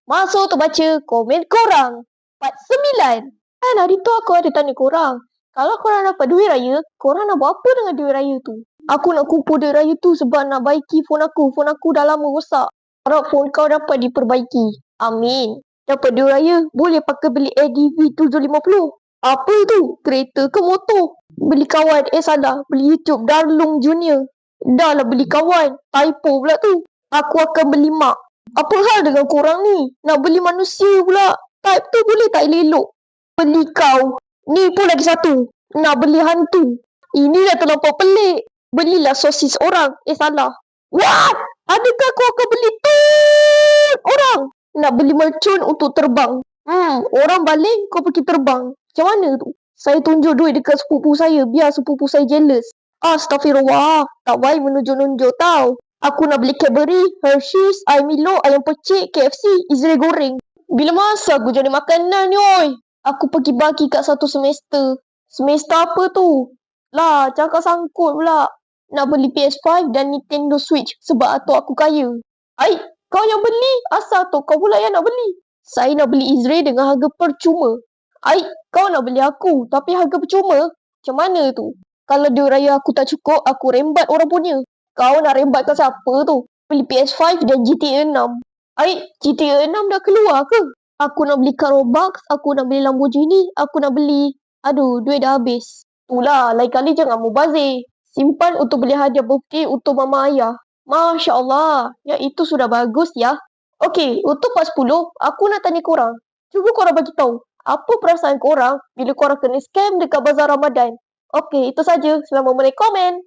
Masuk untuk baca komen korang. Part 9. Kan hari tu aku ada tanya korang, kalau korang dapat duit raya, korang nak buat apa dengan duit raya tu? Aku nak kumpul duit raya tu sebab nak baiki phone aku. Phone aku dah lama rosak. Harap phone kau dapat diperbaiki. Amin. Dapat duit raya, boleh pakai beli ADV 750. Apa tu? Kereta ke motor? Beli kawan, salah. Beli YouTube Darlung Junior. Dah lah beli kawan. Typo pula tu. Aku akan beli mak. Apa hal dengan korang ni? Nak beli manusia pula. Type tu boleh tak elok? Beli kau. Ni pun lagi satu. Nak beli hantu. Ini dah terlampau pelik. Belilah sosis orang. Salah. What? Adakah kau akan beli orang? Nak beli mercun untuk terbang. Orang baling, kau pergi terbang. Macam mana tu? Saya tunjuk duit dekat sepupu saya. Biar sepupu saya jealous. Astaghfirullah. Tak baik menunjuk-nunjuk tau. Aku nak beli Cadbury, Hershey's, air Milo, ayam pecik, KFC, Israel goreng. Bila masa aku jadi makanan ni, oi? Aku pergi bagi kat satu semester. Semester apa tu? Lah, cakap sangkut pula. Nak beli PS5 dan Nintendo Switch sebab atuk aku kaya. Ai, kau yang beli? Asal tu kau pula yang nak beli? Saya nak beli Israel dengan harga percuma. Ai, kau nak beli aku tapi harga percuma? Macam mana tu? Kalau duit raya aku tak cukup, aku rembat orang punya. Kau nak rembatkan siapa tu? Beli PS5 dan GTA 6. Ai, GTA 6 dah keluar ke? Aku nak beli car Robux, aku nak beli Lamborghini, aku nak beli... Aduh, duit dah habis. Itulah, lain kali jangan mubazir. Simpan untuk beli hadiah birthday untuk mama ayah. Masya Allah, ya itu sudah bagus ya. Okey, untuk part 10, aku nak tanya korang. Cuba korang bagi tahu, apa perasaan korang bila korang kena scam dekat bazar Ramadan? Okey, itu saja. Selamat merekomen.